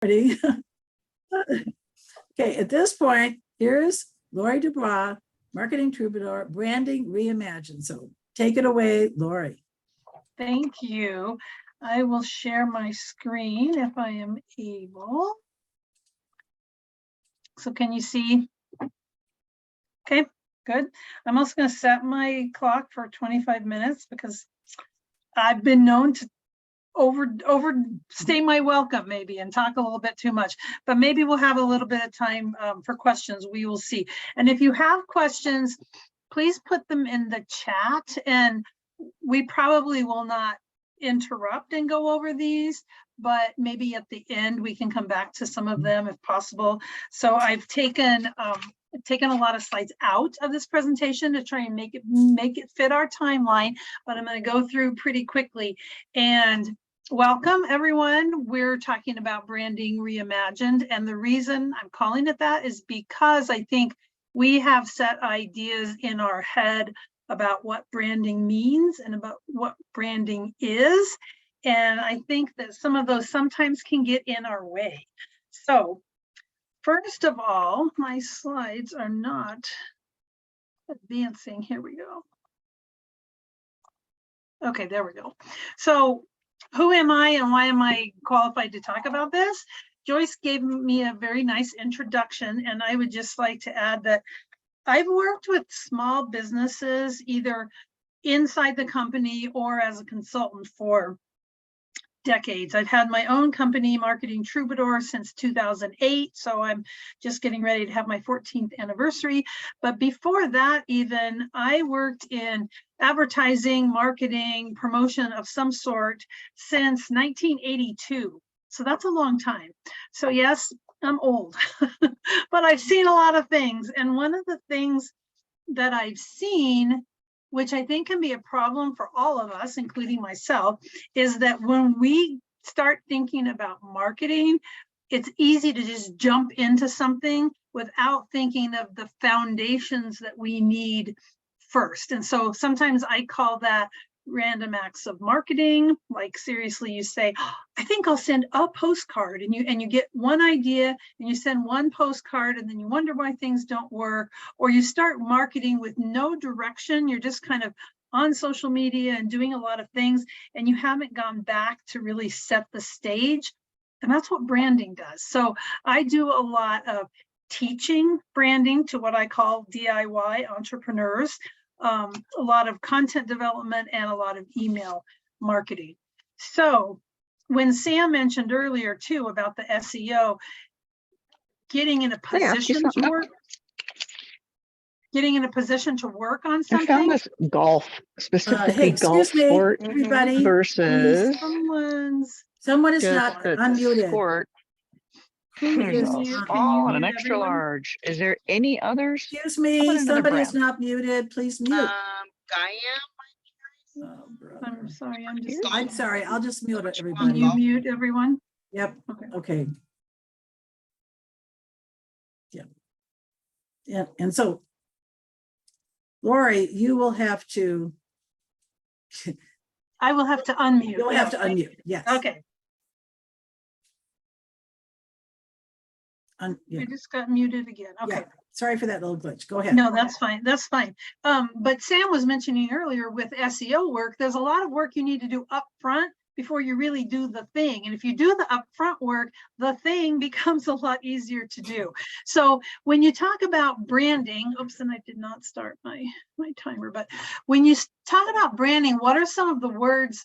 Okay, at this point, here's Lori Dubois, Marketing Troubadour, Branding Reimagined. So take it away, Lori. Thank you. I will share my screen if I am able. So can you see? Okay, good. I'm also going to set my clock for 25 minutes because I've been known to overstay my welcome maybe and talk a little bit too much, but maybe we'll have a little bit of time for questions. We will see. And if you have questions, please put them in the chat, and we probably will not interrupt and go over these, but maybe at the end we can come back to some of them if possible. So I've taken a lot of slides out of this presentation to try and make it fit our timeline, but I'm going to go through pretty quickly. And welcome everyone. We're talking about Branding Reimagined, and the reason I'm calling it that is because I think we have set ideas in our head about what branding means and about what branding is. And I think that some of those sometimes can get in our way. So first of all, my slides are not advancing. Here we go. Okay, there we go. So who am I and why am I qualified to talk about this? Joyce gave me a very nice introduction, and I would just like to add that I've worked with small businesses either inside the company or as a consultant for decades. I've had my own company, Marketing Troubadour, since 2008. So I'm just getting ready to have my 14th anniversary. But before that, even I worked in advertising, marketing, promotion of some sort since 1982. So that's a long time. So yes, I'm old, but I've seen a lot of things. And one of the things that I've seen, which I think can be a problem for all of us, including myself, is that when we start thinking about marketing, it's easy to just jump into something without thinking of the foundations that we need first. And so sometimes I call that random acts of marketing. Like seriously, you say, oh, I think I'll send a postcard, and you get one idea and you send one postcard, and then you wonder why things don't work, or you start marketing with no direction. You're just kind of on social media and doing a lot of things, and you haven't gone back to really set the stage. And that's what branding does. So I do a lot of teaching branding to what I call DIY entrepreneurs. A lot of content development and a lot of email marketing. So when Sam mentioned earlier too about the SEO, getting in a position to work, on something. I found this golf, specifically golf sport, everybody, versus someone is not unmuted. Sport. Oh, an extra everyone? Large. Is there any others? Excuse me, somebody is not muted. Please mute. I am. Oh, I'm sorry. I'm sorry. I'll just mute everybody. You mute everyone? Yep. Okay. Yeah. Yeah. And so, Lori, you will have to. I will have to unmute. You'll have to unmute. Yes. Okay. Yeah. I just got muted again. Okay. Yeah. Sorry for that little glitch. Go ahead. No, that's fine. That's fine. But Sam was mentioning earlier with SEO work, there's a lot of work you need to do up front before you really do the thing. And if you do the upfront work, the thing becomes a lot easier to do. So when you talk about branding, oops, and I did not start my timer, but when you talk about branding, what are some of the words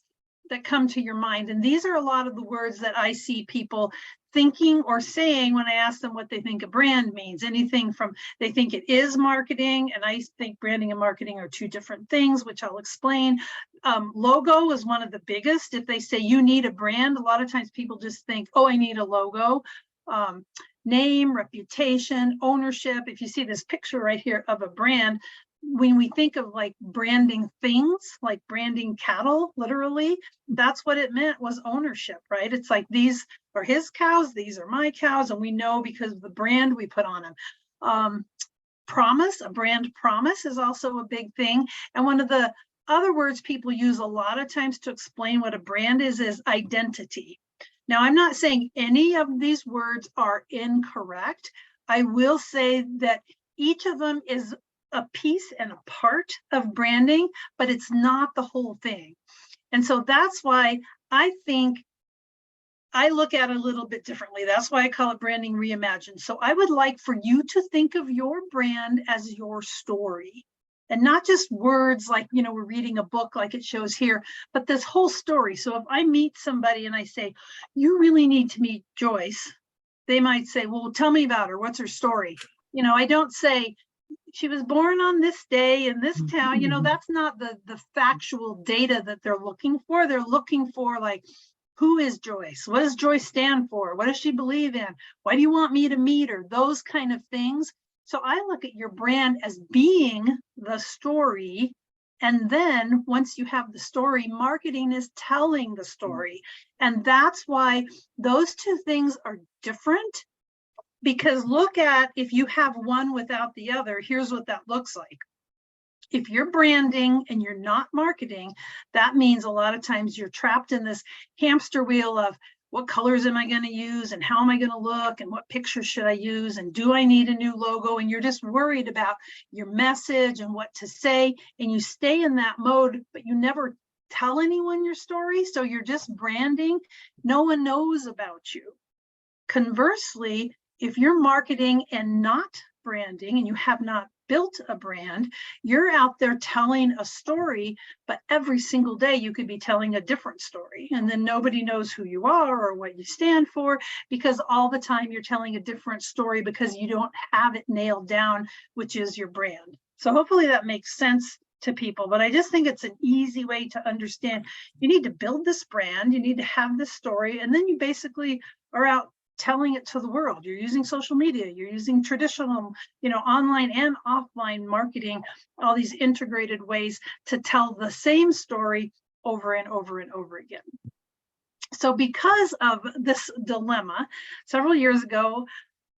that come to your mind? And these are a lot of the words that I see people thinking or saying when I ask them what they think a brand means. Anything from they think it is marketing, and I think branding and marketing are two different things, which I'll explain. Logo is one of the biggest. If they say you need a brand, a lot of times people just think, oh, I need a logo. Name, reputation, ownership. If you see this picture right here of a brand, when we think of like branding things, like branding cattle, literally, that's what it meant, was ownership, right? It's like, these are his cows, these are my cows, and we know because of the brand we put on them. Promise, a brand promise is also a big thing. And one of the other words people use a lot of times to explain what a brand is identity. Now, I'm not saying any of these words are incorrect. I will say that each of them is a piece and a part of branding, but it's not the whole thing. And so that's why I think I look at it a little bit differently. That's why I call it branding reimagined. So I would like for you to think of your brand as your story, and not just words like, you know, we're reading a book like it shows here, but this whole story. So if I meet somebody and I say, you really need to meet Joyce, they might say, well, tell me about her. What's her story? You know, I don't say she was born on this day in this town. You know, that's not the factual data that they're looking for. They're looking for, like, who is Joyce? What does Joyce stand for? What does she believe in? Why do you want me to meet her? Those kind of things. So I look at your brand as being the story. And then once you have the story, marketing is telling the story. And that's why those two things are different. Because look at, if you have one without the other, here's what that looks like. If you're branding and you're not marketing, that means a lot of times you're trapped in this hamster wheel of what colors am I going to use and how am I going to look and what pictures should I use and do I need a new logo? And you're just worried about your message and what to say. And you stay in that mode, but you never tell anyone your story. So you're just branding. No one knows about you. Conversely, if you're marketing and not branding and you have not built a brand, you're out there telling a story, but every single day you could be telling a different story. And then nobody knows who you are or what you stand for, because all the time you're telling a different story because you don't have it nailed down, which is your brand. So hopefully that makes sense to people, but I just think it's an easy way to understand. You need to build this brand, you need to have this story, and then you basically are out telling it to the world. You're using social media, you're using traditional, you know, online and offline marketing, all these integrated ways to tell the same story over and over and over again. So because of this dilemma, several years ago,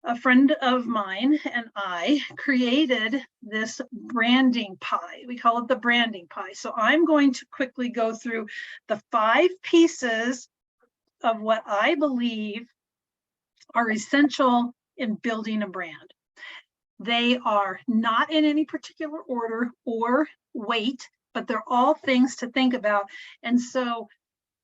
a friend of mine and I created this branding pie. We call it the branding pie. So I'm going to quickly go through the 5 pieces of what I believe are essential in building a brand. They are not in any particular order or weight, but they're all things to think about. And so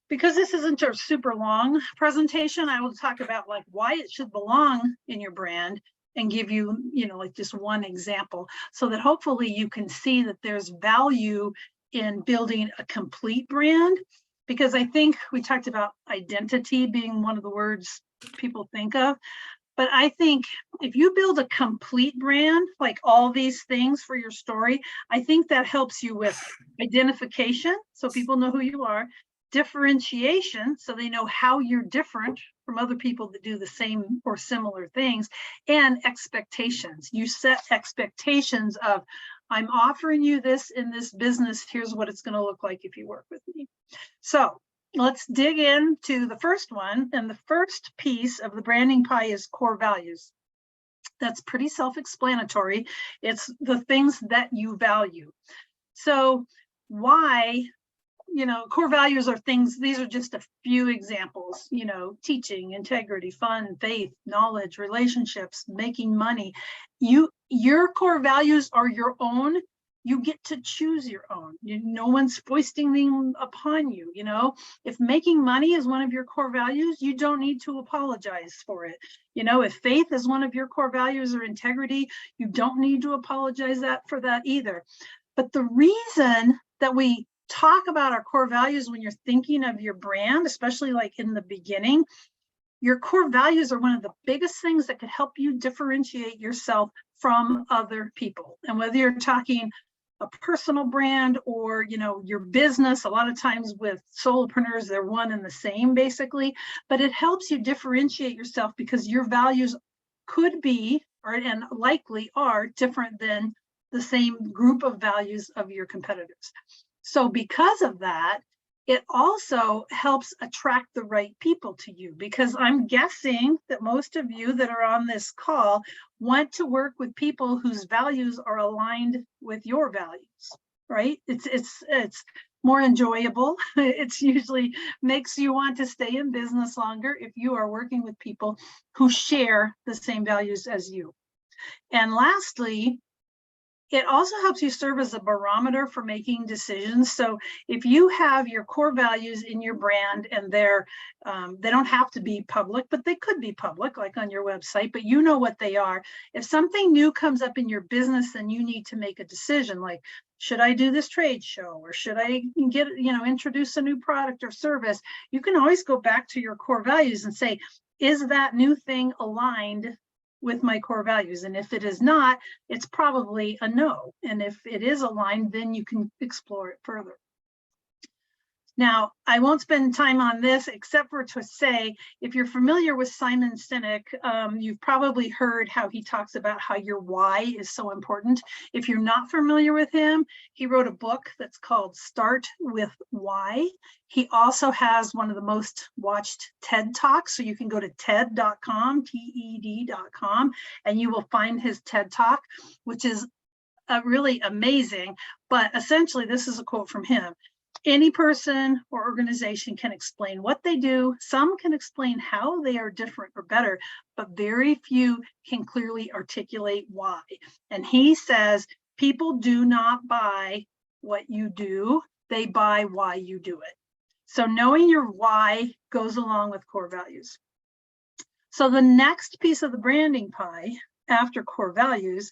because this isn't a super long presentation, I will talk about like why it should belong in your brand and give you, you know, like just one example so that hopefully you can see that there's value in building a complete brand. Because I think we talked about identity being one of the words people think of, but I think if you build a complete brand, like all these things for your story, I think that helps you with identification, so people know who you are, differentiation, so they know how you're different from other people that do the same or similar things, and expectations. You set expectations of, I'm offering you this in this business, here's what it's going to look like if you work with me. So let's dig into the first one. And the first piece of the branding pie is core values. That's pretty self-explanatory. It's the things that you value. So why, you know, core values are things, these are just a few examples, you know, teaching, integrity, fun, faith, knowledge, relationships, making money. Your core values are your own. You get to choose your own. No one's foisting them upon you. You know, if making money is one of your core values, you don't need to apologize for it. You know, if faith is one of your core values or integrity, you don't need to apologize for that either. But the reason that we talk about our core values when you're thinking of your brand, especially like in the beginning, your core values are one of the biggest things that could help you differentiate yourself from other people. And whether you're talking a personal brand or, you know, your business, a lot of times with solopreneurs, they're one and the same basically, but it helps you differentiate yourself because your values could be, or and likely are, different than the same group of values of your competitors. So because of that, it also helps attract the right people to you, because I'm guessing that most of you that are on this call want to work with people whose values are aligned with your values, right? It's more enjoyable. It's usually makes you want to stay in business longer if you are working with people who share the same values as you. And lastly, it also helps you serve as a barometer for making decisions. So if you have your core values in your brand and they don't have to be public, but they could be public, like on your website, but you know what they are. If something new comes up in your business, then you need to make a decision like, should I do this trade show or should I introduce a new product or service? You can always go back to your core values and say, is that new thing aligned with my core values? And if it is not, it's probably a no. And if it is aligned, then you can explore it further. Now, I won't spend time on this except for to say, if you're familiar with Simon Sinek, you've probably heard how he talks about how your why is so important. If you're not familiar with him, he wrote a book that's called Start With Why. He also has one of the most watched TED Talks. So you can go to TED.com, TED.com, and you will find his TED Talk, which is really amazing. But essentially, this is a quote from him. Any person or organization can explain what they do. Some can explain how they are different or better, but very few can clearly articulate why. And he says, people do not buy what you do, they buy why you do it. So knowing your why goes along with core values. So the next piece of the branding pie after core values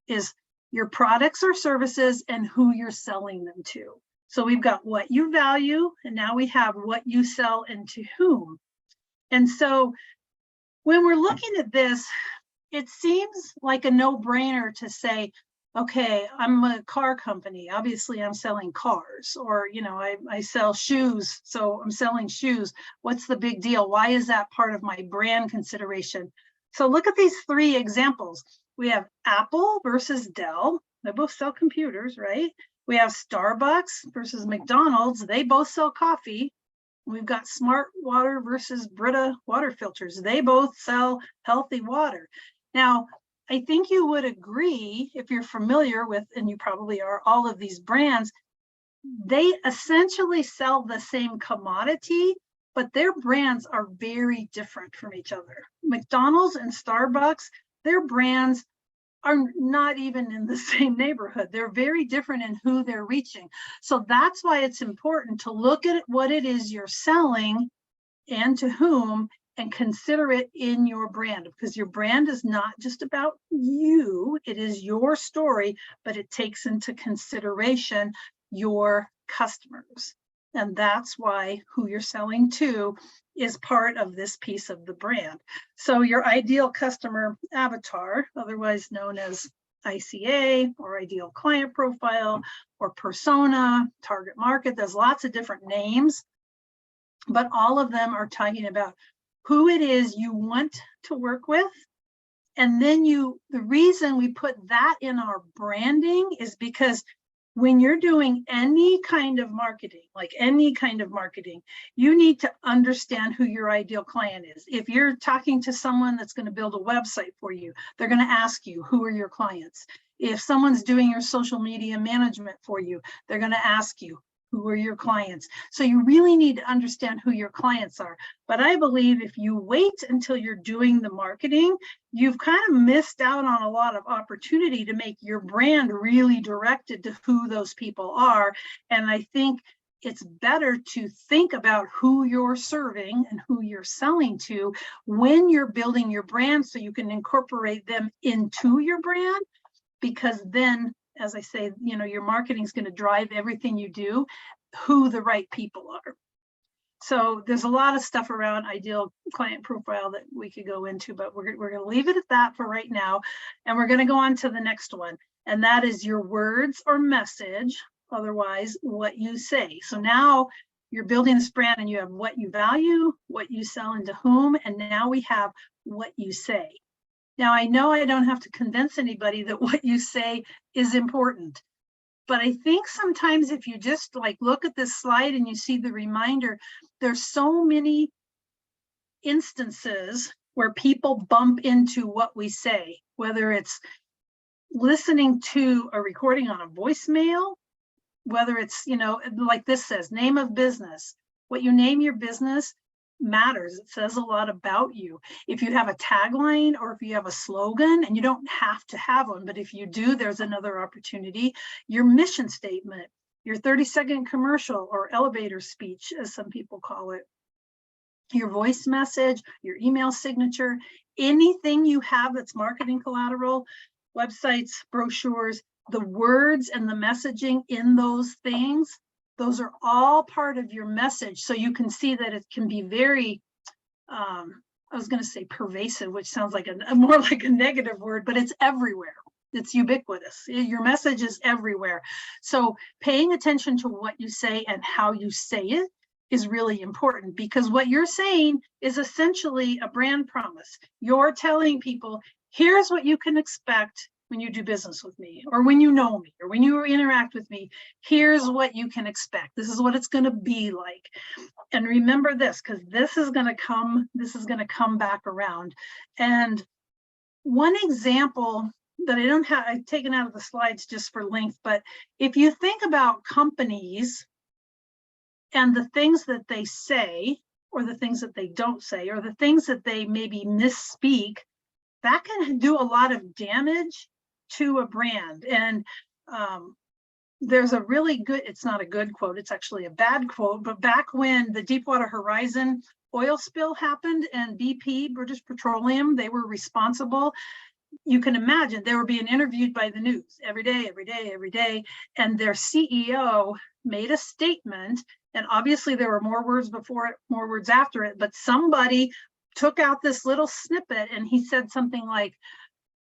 is your products or services and who you're selling them to. So we've got what you value, and now we have what you sell and to whom. And so when we're looking at this, it seems like a no-brainer to say, okay, I'm a car company. Obviously, I'm selling cars, or, I sell shoes, so I'm selling shoes. What's the big deal? Why is that part of my brand consideration? So look at these three examples. We have Apple versus Dell. They both sell computers, right? We have Starbucks versus McDonald's. They both sell coffee. We've got Smart Water versus Brita water filters. They both sell healthy water. Now, I think you would agree, if you're familiar with, and you probably are, all of these brands, they essentially sell the same commodity, but their brands are very different from each other. McDonald's and Starbucks, their brands are not even in the same neighborhood. They're very different in who they're reaching. So that's why it's important to look at what it is you're selling and to whom, and consider it in your brand, because your brand is not just about you, it is your story, but it takes into consideration your customers. And that's why who you're selling to is part of this piece of the brand. So your ideal customer avatar, otherwise known as ICA or ideal client profile or persona, target market, there's lots of different names, but all of them are talking about who it is you want to work with. And then the reason we put that in our branding is because when you're doing any kind of marketing, you need to understand who your ideal client is. If you're talking to someone that's going to build a website for you, they're going to ask you, who are your clients? If someone's doing your social media management for you, they're going to ask you, who are your clients? So you really need to understand who your clients are. But I believe if you wait until you're doing the marketing, you've kind of missed out on a lot of opportunity to make your brand really directed to who those people are. And I think it's better to think about who you're serving and who you're selling to when you're building your brand, so you can incorporate them into your brand, because then, as I say, your marketing is going to drive everything you do, who the right people are. So there's a lot of stuff around ideal client profile that we could go into, but we're going to leave it at that for right now. And we're going to go on to the next one. And that is your words or message, otherwise what you say. So now you're building this brand and you have what you value, what you sell, and to whom. And now we have what you say. Now, I know I don't have to convince anybody that what you say is important, but I think sometimes if you just look at this slide and you see the reminder, there's so many instances where people bump into what we say, whether it's listening to a recording on a voicemail, whether it's, like this says, name of business. What you name your business matters. It says a lot about you. If you have a tagline or if you have a slogan, and you don't have to have one, but if you do, there's another opportunity. Your mission statement, your 30-second commercial or elevator speech, as some people call it, your voice message, your email signature, anything you have that's marketing collateral, websites, brochures, the words and the messaging in those things, those are all part of your message. So you can see that it can be very, I was going to say pervasive, which sounds like a more like a negative word, but it's everywhere. It's ubiquitous. Your message is everywhere. So paying attention to what you say and how you say it is really important, because what you're saying is essentially a brand promise. You're telling people, here's what you can expect when you do business with me, or when you know me, or when you interact with me. Here's what you can expect. This is what it's going to be like. And remember this, because this is going to come back around. And one example that I don't have, I've taken out of the slides just for length, but if you think about companies and the things that they say, or the things that they don't say, or the things that they maybe misspeak, that can do a lot of damage to a brand. And there's a really good, it's not a good quote, it's actually a bad quote, but back when the Deepwater Horizon oil spill happened and BP, British Petroleum, they were responsible. You can imagine they were being interviewed by the news every day, and their CEO made a statement, and obviously there were more words before it, more words after it, but somebody took out this little snippet and he said something like,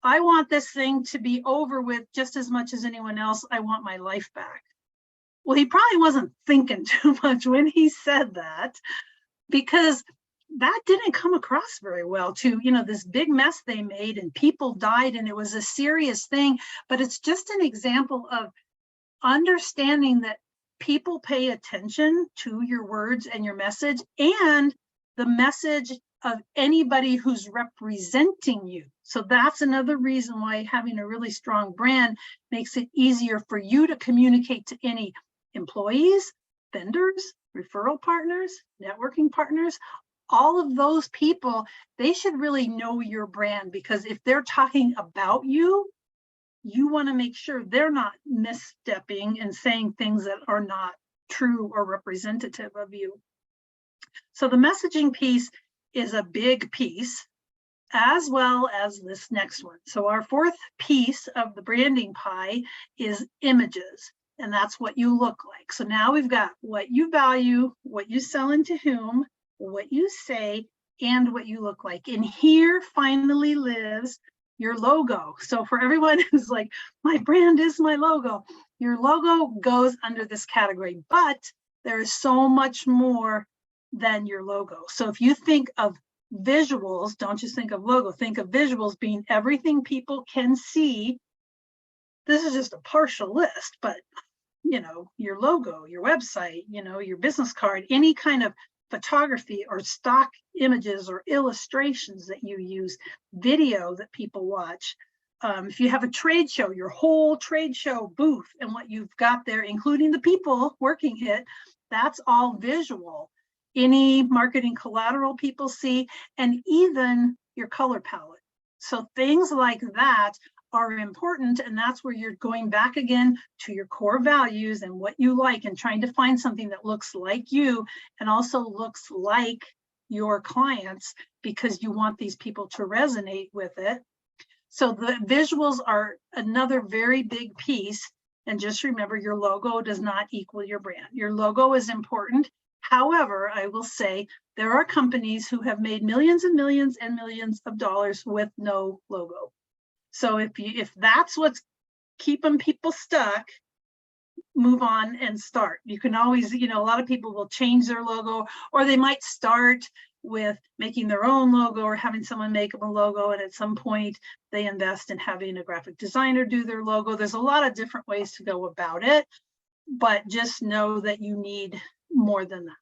I want this thing to be over with just as much as anyone else. I want my life back. Well, he probably wasn't thinking too much when he said that, because that didn't come across very well to, this big mess they made and people died and it was a serious thing. But it's just an example of understanding that people pay attention to your words and your message and the message of anybody who's representing you. So that's another reason why having a really strong brand makes it easier for you to communicate to any employees, vendors, referral partners, networking partners. All of those people, they should really know your brand, because if they're talking about you, you want to make sure they're not misstepping and saying things that are not true or representative of you. So the messaging piece is a big piece, as well as this next one. So our fourth piece of the branding pie is images, and that's what you look like. So now we've got what you value, what you sell into whom, what you say, and what you look like. And here finally lives your logo. So for everyone who's like, my brand is my logo, your logo goes under this category, but there is so much more than your logo. So if you think of visuals, don't just think of logo, think of visuals being everything people can see. This is just a partial list, but your logo, your website, your business card, any kind of photography or stock images or illustrations that you use, video that people watch. If you have a trade show, your whole trade show booth and what you've got there, including the people working it, that's all visual. Any marketing collateral people see, and even your color palette. So things like that are important, and that's where you're going back again to your core values and what you like, and trying to find something that looks like you and also looks like your clients, because you want these people to resonate with it. So the visuals are another very big piece. And just remember, your logo does not equal your brand. Your logo is important. However, I will say there are companies who have made millions and millions and millions of dollars with no logo. So if that's what's keeping people stuck, move on and start. You can always, a lot of people will change their logo, or they might start with making their own logo or having someone make them a logo, and at some point they invest in having a graphic designer do their logo. There's a lot of different ways to go about it, but just know that you need more than that.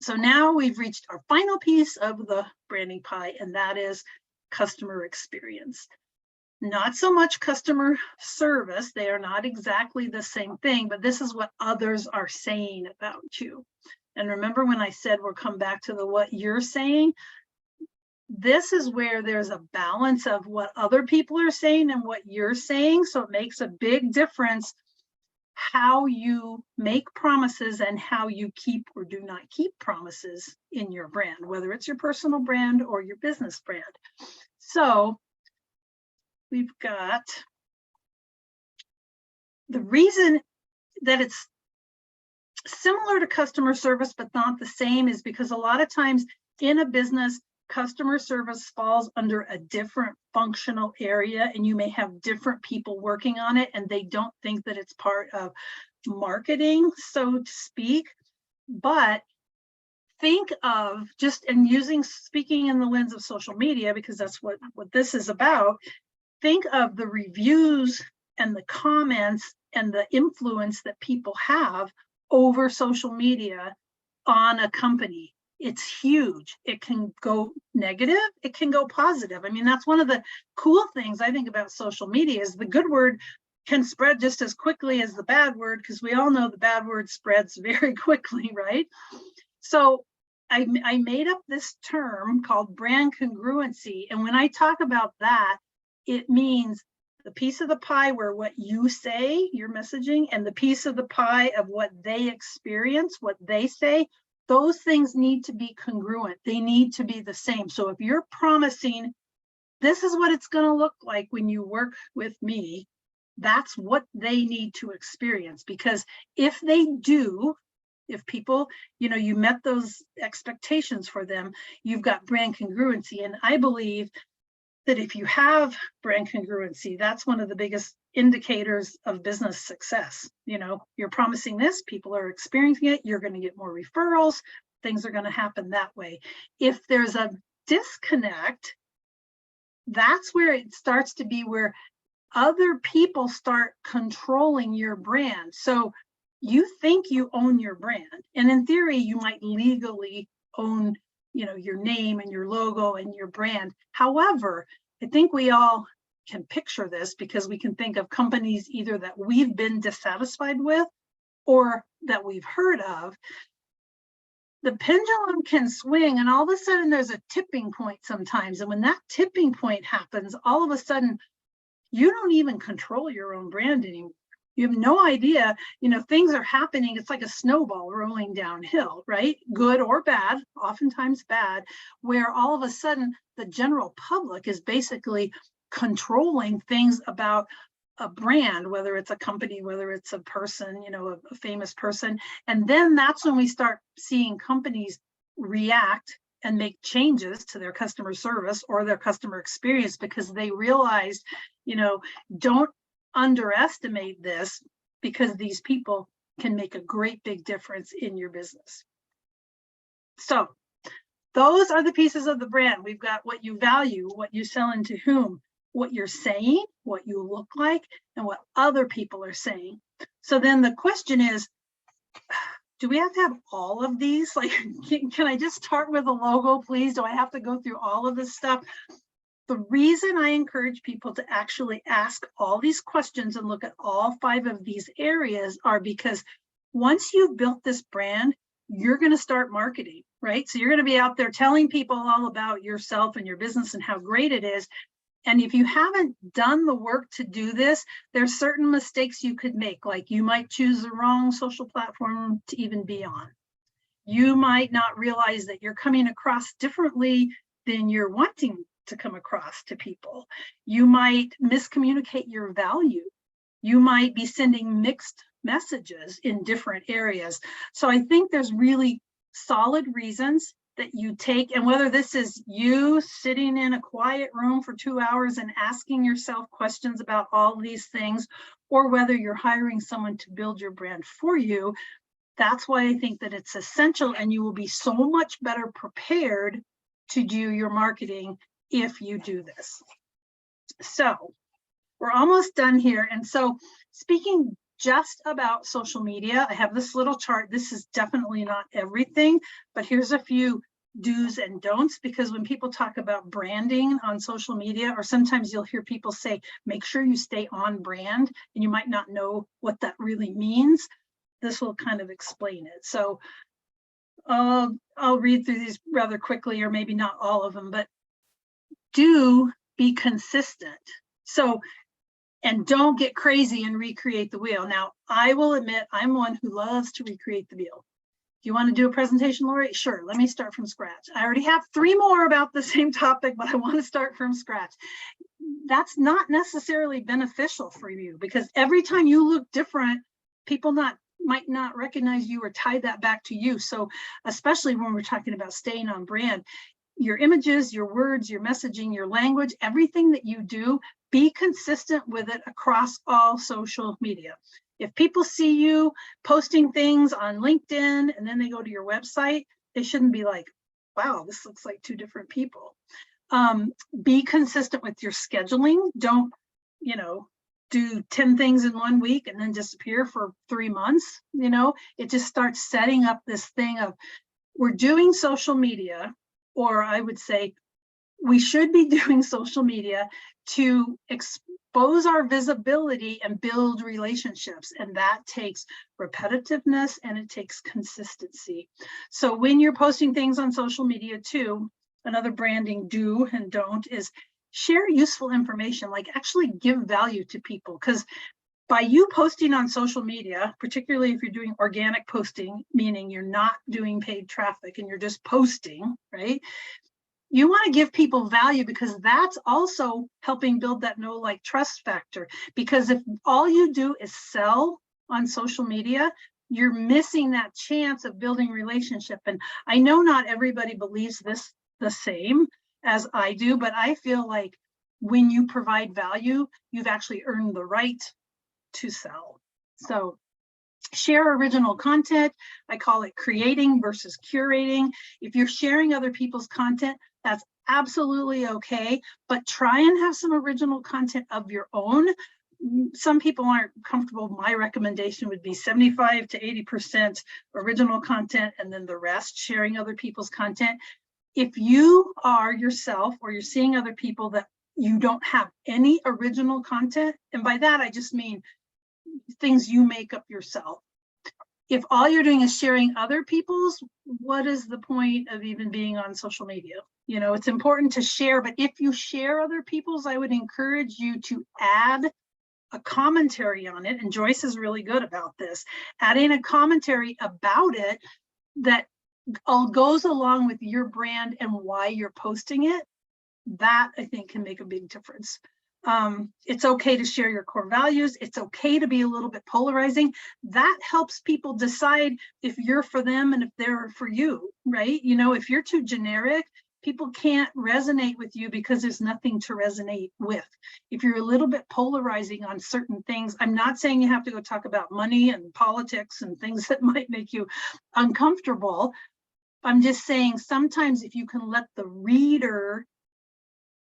So now we've reached our final piece of the branding pie, and that is customer experience. not so much customer service. They are not exactly the same thing, but this is what others are saying about you. And remember when I said we'll come back to the what you're saying? This is where there's a balance of what other people are saying and what you're saying. So it makes a big difference how you make promises and how you keep or do not keep promises in your brand, whether it's your personal brand or your business brand. So we've got the reason that it's similar to customer service, but not the same, is because a lot of times in a business, customer service falls under a different functional area, and you may have different people working on it, and they don't think that it's part of marketing, so to speak. But think of just, and speaking in the lens of social media, because that's what this is about, think of the reviews and the comments and the influence that people have over social media on a company. It's huge. It can go negative, it can go positive. I mean, that's one of the cool things I think about social media, is the good word can spread just as quickly as the bad word, because we all know the bad word spreads very quickly, right? So I made up this term called brand congruency. And when I talk about that, it means the piece of the pie where what you say, your messaging, and the piece of the pie of what they experience, what they say, those things need to be congruent. They need to be the same. So if you're promising, this is what it's going to look like when you work with me, that's what they need to experience. Because if they do, if people, you met those expectations for them, you've got brand congruency. And I believe that if you have brand congruency, that's one of the biggest indicators of business success. You're promising this, people are experiencing it, you're going to get more referrals, things are going to happen that way. If there's a disconnect, that's where it starts to be where other people start controlling your brand. So you think you own your brand, and in theory, you might legally own your name and your logo and your brand. However, I think we all can picture this, because we can think of companies either that we've been dissatisfied with or that we've heard of. The pendulum can swing, and all of a sudden there's a tipping point sometimes. And when that tipping point happens, all of a sudden you don't even control your own brand anymore. You have no idea, things are happening. It's like a snowball rolling downhill, right? Good or bad, oftentimes bad, where all of a sudden the general public is basically controlling things about a brand, whether it's a company, whether it's a person, a famous person. And then that's when we start seeing companies react and make changes to their customer service or their customer experience, because they realized, don't underestimate this, because these people can make a great big difference in your business. So those are the pieces of the brand. We've got what you value, what you sell, and to whom, what you're saying, what you look like, and what other people are saying. So then the question is, do we have to have all of these? Like, can I just start with a logo, please? Do I have to go through all of this stuff? The reason I encourage people to actually ask all these questions and look at all 5 of these areas are because once you've built this brand, you're going to start marketing, right? So you're going to be out there telling people all about yourself and your business and how great it is. And if you haven't done the work to do this, there's certain mistakes you could make. Like you might choose the wrong social platform to even be on. You might not realize that you're coming across differently than you're wanting to come across to people. You might miscommunicate your value. You might be sending mixed messages in different areas. So I think there's really solid reasons that you take, and whether this is you sitting in a quiet room for 2 hours and asking yourself questions about all these things, or whether you're hiring someone to build your brand for you, that's why I think that it's essential, and you will be so much better prepared to do your marketing if you do this. So we're almost done here. And so speaking just about social media, I have this little chart. This is definitely not everything, but here's a few do's and don'ts, because when people talk about branding on social media, or sometimes you'll hear people say, make sure you stay on brand, and you might not know what that really means. This will kind of explain it. So I'll read through these rather quickly, or maybe not all of them, but do be consistent. So, and don't get crazy and recreate the wheel. Now, I will admit I'm one who loves to recreate the wheel. Do you want to do a presentation, Lori? Sure, let me start from scratch. I already have 3 more about the same topic, but I want to start from scratch. That's not necessarily beneficial for you, because every time you look different, people might not recognize you or tie that back to you. So especially when we're talking about staying on brand, your images, your words, your messaging, your language, everything that you do, be consistent with it across all social media. If people see you posting things on LinkedIn and then they go to your website, they shouldn't be like, wow, this looks like 2 different people. Be consistent with your scheduling. Don't, do 10 things in 1 week and then disappear for 3 months. It just starts setting up this thing of, we're doing social media, or I would say we should be doing social media to expose our visibility and build relationships. And that takes repetitiveness and it takes consistency. So when you're posting things on social media too, another branding do and don't is share useful information, like actually give value to people. Because by you posting on social media, particularly if you're doing organic posting, meaning you're not doing paid traffic and you're just posting, right? You want to give people value, because that's also helping build that know, like, trust factor. Because if all you do is sell on social media, you're missing that chance of building relationship. And I know not everybody believes this the same as I do, but I feel like when you provide value, you've actually earned the right to sell. So share original content. I call it creating versus curating. If you're sharing other people's content, that's absolutely okay, but try and have some original content of your own. Some people aren't comfortable. My recommendation would be 75 to 80% original content, and then the rest sharing other people's content. If you are yourself, or you're seeing other people that you don't have any original content, and by that I just mean things you make up yourself. If all you're doing is sharing other people's, what is the point of even being on social media? It's important to share, but if you share other people's, I would encourage you to add a commentary on it. And Joyce is really good about this, adding a commentary about it that all goes along with your brand and why you're posting it. That, I think, can make a big difference. It's okay to share your core values. It's okay to be a little bit polarizing. That helps people decide if you're for them and if they're for you, right? If you're too generic, people can't resonate with you because there's nothing to resonate with. If you're a little bit polarizing on certain things, I'm not saying you have to go talk about money and politics and things that might make you uncomfortable. I'm just saying sometimes if you can let the reader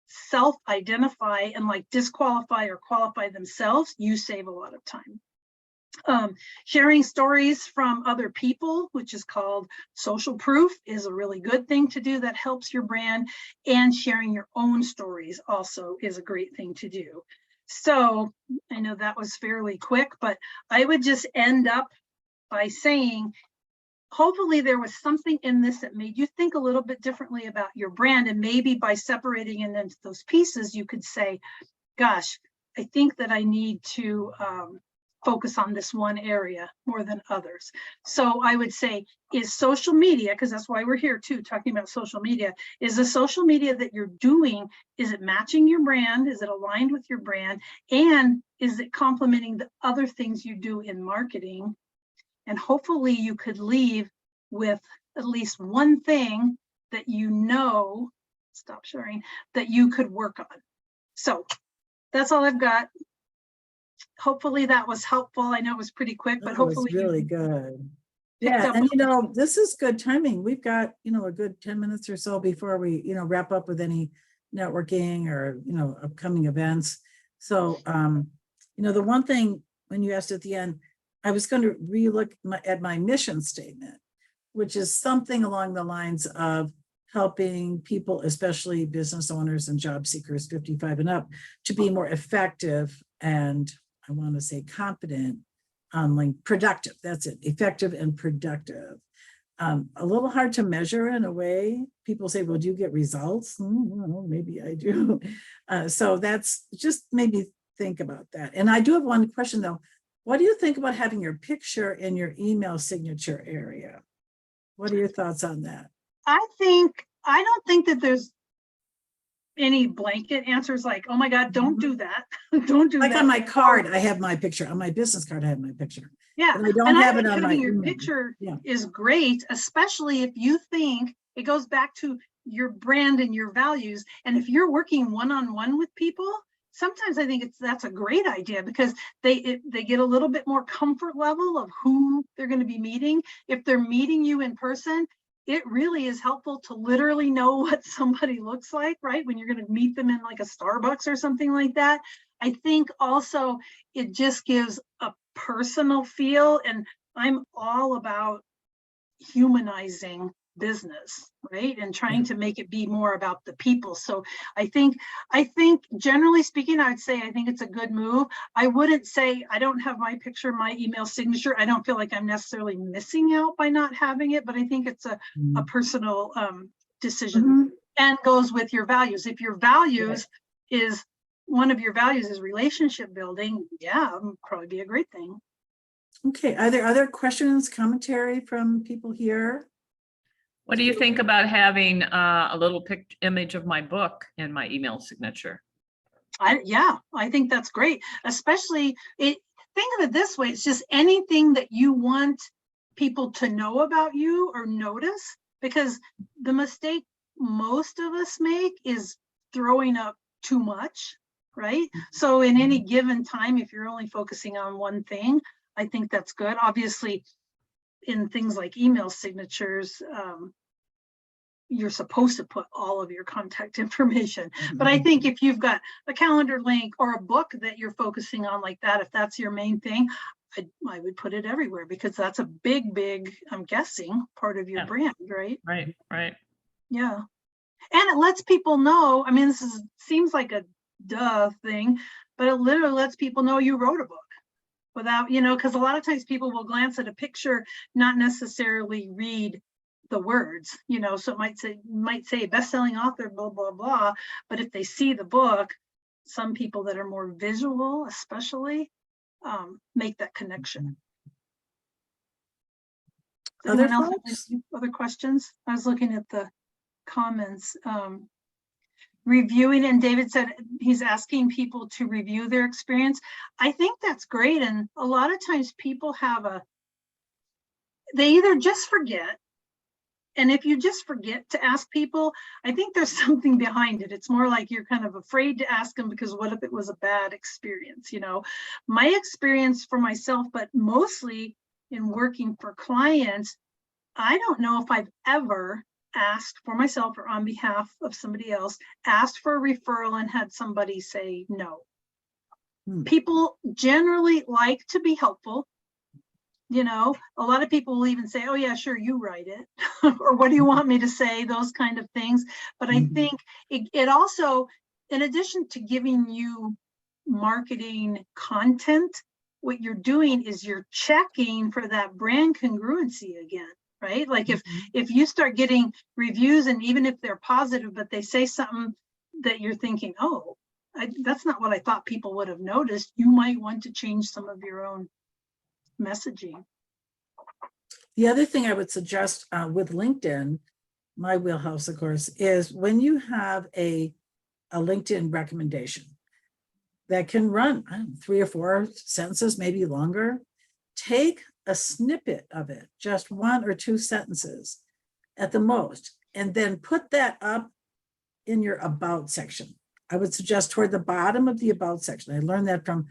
self-identify and like disqualify or qualify themselves, you save a lot of time. Sharing stories from other people, which is called social proof, is a really good thing to do that helps your brand. And sharing your own stories also is a great thing to do. So I know that was fairly quick, but I would just end up by saying, hopefully there was something in this that made you think a little bit differently about your brand. And maybe by separating it into those pieces, you could say, gosh, I think that I need to focus on this one area more than others. So I would say, is social media, because that's why we're here too, talking about social media, is the social media that you're doing, is it matching your brand? Is it aligned with your brand? And is it complementing the other things you do in marketing? And hopefully you could leave with at least one thing that stop sharing, that you could work on. So that's all I've got. Hopefully that was helpful. I know it was pretty quick, but hopefully really good. Yeah, and this is good timing. We've got, a good 10 minutes or so before we, wrap up with any networking or, upcoming events. So, the one thing when you asked at the end, I was going to relook at my mission statement, which is something along the lines of helping people, especially business owners and job seekers 55 and up, to be more effective and, I want to say, confident, like productive. That's it, effective and productive. A little hard to measure in a way. People say, well, do you get results? Well, maybe I do. So that's just made me think about that. And I do have one question though. What do you think about having your picture in your email signature area? What are your thoughts on that? I don't think that there's any blanket answers like, oh my God, don't do that. Don't do like that. On my card, I have my picture. On my business card, I have my picture. Yeah. But I don't and have I it think on my having your email. picture Yeah. is great, especially if you think it goes back to your brand and your values. And if you're working one-on-one with people, sometimes I think that's a great idea because they get a little bit more comfort level of who they're going to be meeting. If they're meeting you in person, it really is helpful to literally know what somebody looks like, right? When you're going to meet them in like a Starbucks or something like that. I think also it just gives a personal feel, and I'm all about humanizing business, right? And trying to make it be more about the people. So I think generally speaking, I'd say I think it's a good move. I wouldn't say I don't have my picture, my email signature. I don't feel like I'm necessarily missing out by not having it, but I think it's a personal decision and goes with your values. If your values is one of your values is relationship building, yeah, it would probably be a great thing. Okay, are there other questions, commentary from people here? What do you think about having a little image of my book in my email signature? I think that's great. Especially, think of it this way: it's just anything that you want people to know about you or notice. Because the mistake most of us make is throwing up too much, right? So in any given time, if you're only focusing on one thing, I think that's good. Obviously, in things like email signatures, you're supposed to put all of your contact information. But I think if you've got a calendar link or a book that you're focusing on like that, if that's your main thing, I would put it everywhere because that's a big, I'm guessing, part of your brand, right? Right. Yeah. And it lets people know, I mean, seems like a duh thing, but it literally lets people know you wrote a book without, because a lot of times people will glance at a picture, not necessarily read the words, so it might say best-selling author, blah, blah, blah. But if they see the book, some people that are more visual, especially, make that connection. Does anyone else have any other questions? I was looking at the comments. Reviewing, and David said he's asking people to review their experience. I think that's great. And a lot of times people they either just forget. And if you just forget to ask people, I think there's something behind it. It's more like you're kind of afraid to ask them because what if it was a bad experience? My experience for myself, but mostly in working for clients, I don't know if I've ever asked for myself or on behalf of somebody else, asked for a referral and had somebody say no. People generally like to be helpful. A lot of people will even say, oh yeah, sure, you write it. Or what do you want me to say? Those kind of things. But I think it also, in addition to giving you marketing content, what you're doing is you're checking for that brand congruency again, right? Like if you start getting reviews, and even if they're positive, but they say something that you're thinking, oh, that's not what I thought people would have noticed, you might want to change some of your own messaging. The other thing I would suggest with LinkedIn, my wheelhouse, of course, is when you have a LinkedIn recommendation that can run 3 or 4 sentences, maybe longer, take a snippet of it, just 1 or 2 sentences at the most, and then put that up in your about section. I would suggest toward the bottom of the about section. I learned that from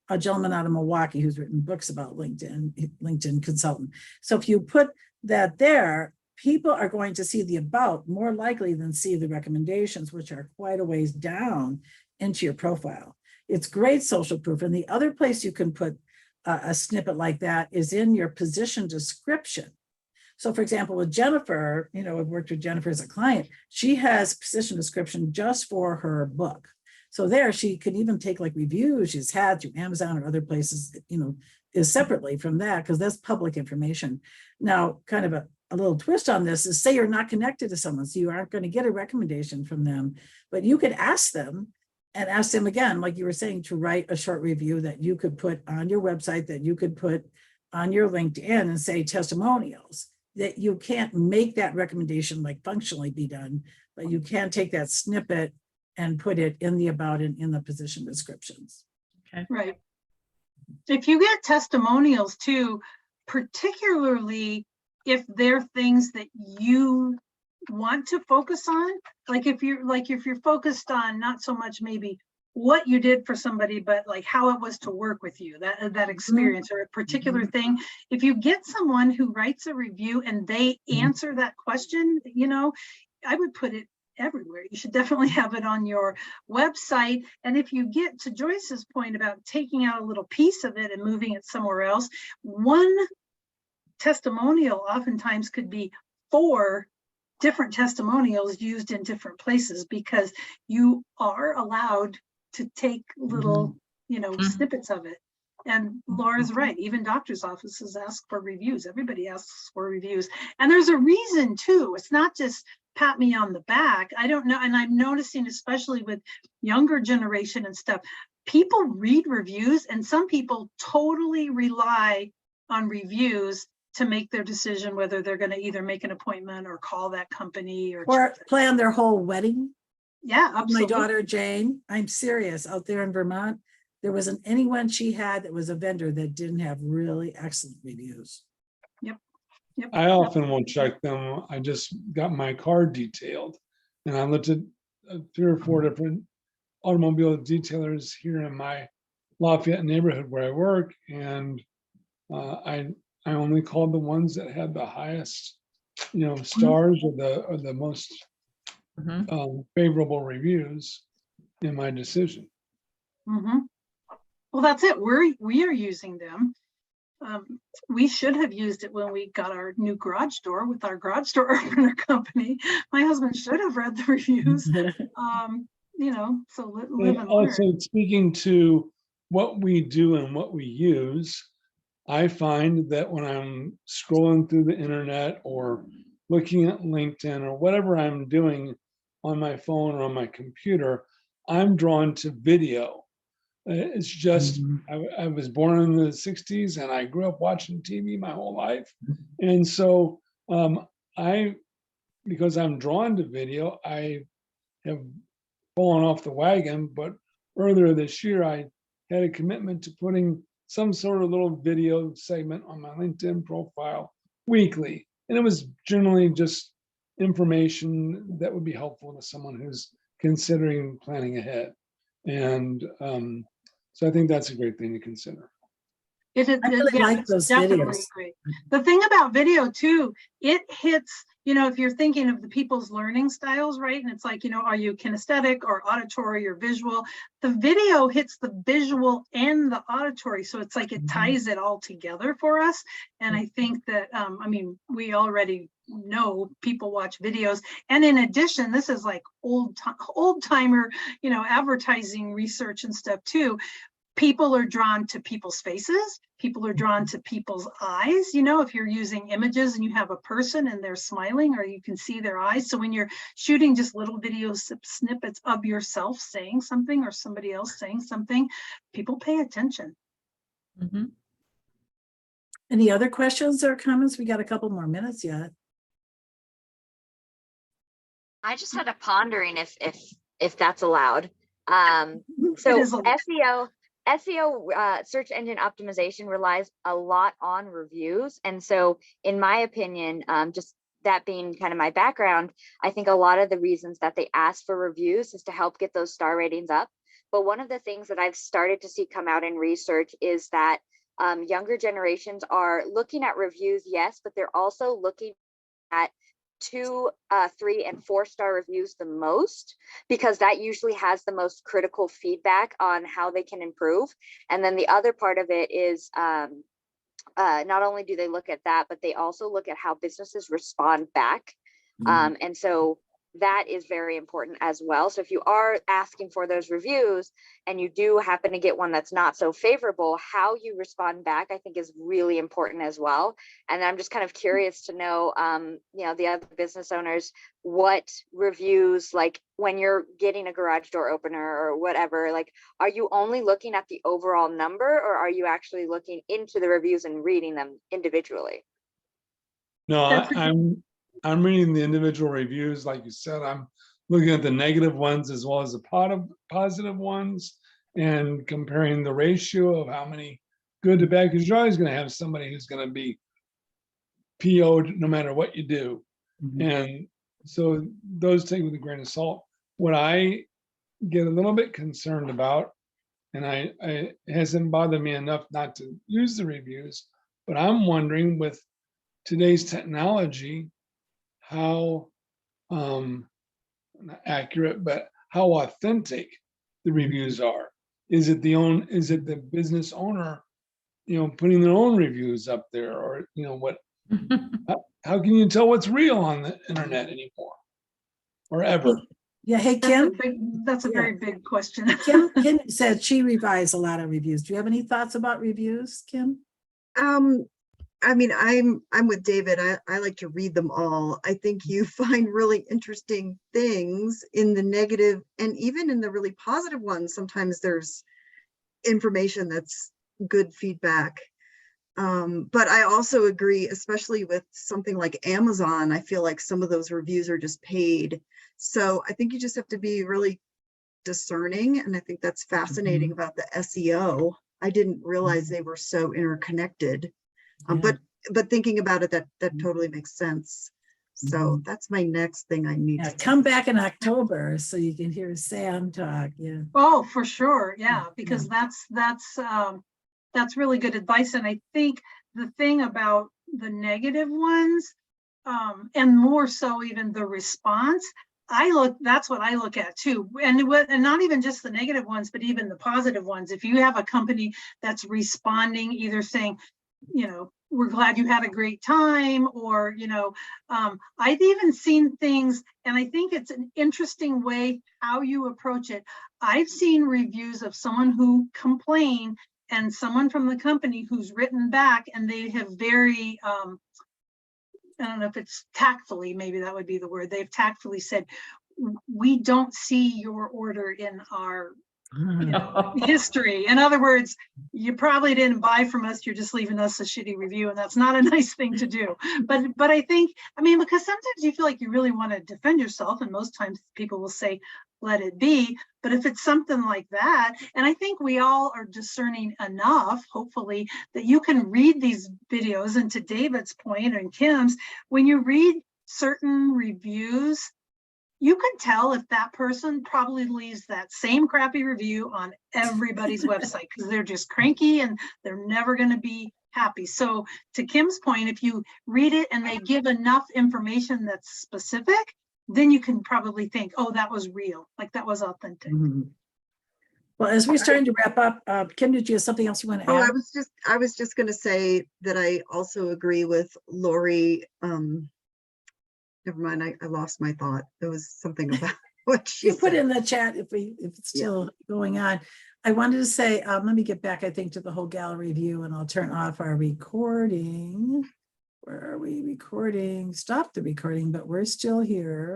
a gentleman out of Milwaukee who's written books about LinkedIn consultant. So if you put that there, people are going to see the about more likely than see the recommendations, which are quite a ways down into your profile. It's great social proof. And the other place you can put a snippet like that is in your position description. So for example, with Jennifer, I've worked with Jennifer as a client. She has position description just for her book. So there she could even take like reviews she's had through Amazon or other places, is separately from that, because that's public information. Now, kind of a little twist on this is, say you're not connected to someone, so you aren't going to get a recommendation from them, but you could ask them again, like you were saying, to write a short review that you could put on your website, that you could put on your LinkedIn and say testimonials. That you can't make that recommendation like functionally be done, but you can take that snippet and put it in the about and in the position descriptions. Okay. Right. If you get testimonials too, particularly if they're things that you want to focus on, like if you're focused on not so much maybe what you did for somebody, but like how it was to work with you, that experience or a particular thing. If you get someone who writes a review and they answer that question, I would put it everywhere. You should definitely have it on your website. And if you get to Joyce's point about taking out a little piece of it and moving it somewhere else, one testimonial oftentimes could be 4 different testimonials used in different places, because you are allowed to take little, snippets of it. And Laura's right. Even doctors' offices ask for reviews. Everybody asks for reviews. And there's a reason too. It's not just pat me on the back. I don't know. And I'm noticing, especially with younger generation and stuff, people read reviews, and some people totally rely on reviews to make their decision whether they're going to either make an appointment or call that company or plan their whole wedding. Yeah, absolutely. My daughter Jane, I'm serious, out there in Vermont, there wasn't anyone she had that was a vendor that didn't have really excellent reviews. Yep. I often will check them. I just got my car detailed, and I looked at 3 or 4 different automobile detailers here in my Lafayette neighborhood where I work, and I only called the ones that had the highest, stars or the most favorable reviews in my decision. Well, that's it. We are using them. We should have used it when we got our new garage door with our garage door opener company. My husband should have read the reviews. So live and also learn. Speaking to what we do and what we use, I find that when I'm scrolling through the internet or looking at LinkedIn or whatever I'm doing on my phone or on my computer, I'm drawn to video. It's just, I was born in the 60s and I grew up watching TV my whole life. And so because I'm drawn to video, I have fallen off the wagon, but earlier this year, I had a commitment to putting some sort of little video segment on my LinkedIn profile weekly. And it was generally just information that would be helpful to someone who's considering planning ahead. And so I think that's a great thing to consider. I really like those videos. Great. The thing about video too, it hits, if you're thinking of the people's learning styles, right? And it's like, are you kinesthetic or auditory or visual? The video hits the visual and the auditory. So it's like it ties it all together for us. And I think that, we already know people watch videos. And in addition, this is like old timer, advertising research and stuff too. People are drawn to people's faces. People are drawn to people's eyes. If you're using images and you have a person and they're smiling, or you can see their eyes. So when you're shooting just little video snippets of yourself saying something or somebody else saying something, people pay attention. Any other questions or comments? We got a couple more minutes yet. I just had a pondering if that's allowed. So SEO, search engine optimization, relies a lot on reviews. And so in my opinion, just that being kind of my background, I think a lot of the reasons that they ask for reviews is to help get those star ratings up. But one of the things that I've started to see come out in research is that younger generations are looking at reviews, yes, but they're also looking at 2, 3, and 4-star reviews the most, because that usually has the most critical feedback on how they can improve. And then the other part of it is not only do they look at that, but they also look at how businesses respond back. And so that is very important as well. So if you are asking for those reviews and you do happen to get one that's not so favorable, how you respond back, I think, is really important as well. And I'm just kind of curious to know, the other business owners, what reviews, like when you're getting a garage door opener or whatever, like, are you only looking at the overall number, or are you actually looking into the reviews and reading them individually? No, That's- I'm reading the individual reviews. Like you said, I'm looking at the negative ones as well as the positive ones and comparing the ratio of how many good to bad, because you're always going to have somebody who's going to be PO'd no matter what you do. And so those take with a grain of salt. What I get a little bit concerned about, and it hasn't bothered me enough not to use the reviews, but I'm wondering with today's technology, how not accurate, but how authentic the reviews are. Is it the business owner, putting their own reviews up there, or what? How can you tell what's real on the internet anymore, or ever? Yeah, hey, Kim. That's a very big question. Kim said she revised a lot of reviews. Do you have any thoughts about reviews, Kim? I mean, I'm with David. I like to read them all. I think you find really interesting things in the negative, and even in the really positive ones. Sometimes there's information that's good feedback. But I also agree, especially with something like Amazon, I feel like some of those reviews are just paid. So I think you just have to be really discerning. And I think that's fascinating about the SEO. I didn't realize they were so interconnected. But thinking about it, that totally makes sense. So that's my next thing I need to come back in October so you can hear Sam talk. Yeah. Oh, for sure. Yeah, because that's really good advice. And I think the thing about the negative ones, and more so even the response, that's what I look at too. And not even just the negative ones, but even the positive ones. If you have a company that's responding, either saying, we're glad you had a great time, or, I've even seen things, and I think it's an interesting way how you approach it. I've seen reviews of someone who complained and someone from the company who's written back, and they have very, I don't know if it's tactfully, maybe that would be the word. They've tactfully said, we don't see your order in our history. In other words, you probably didn't buy from us, you're just leaving us a shitty review, and that's not a nice thing to do. But I think, because sometimes you feel like you really want to defend yourself, and most times people will say, let it be. But if it's something like that, and I think we all are discerning enough, hopefully, that you can read these videos, and to David's point and Kim's, when you read certain reviews, you can tell if that person probably leaves that same crappy review on everybody's website, because they're just cranky and they're never going to be happy. So to Kim's point, if you read it and they give enough information that's specific, then you can probably think, oh, that was real, like that was authentic. Well, as we're starting to wrap up, Kim, did you have something else you want to add? I was just going to say that I also agree with Lori. Never mind, I lost my thought. There was something about what she You put said. in the chat if it's still going on. I wanted to say, let me get back, I think, to the whole gallery view, and I'll turn off our recording. Where are we recording? Stop the recording, but we're still here.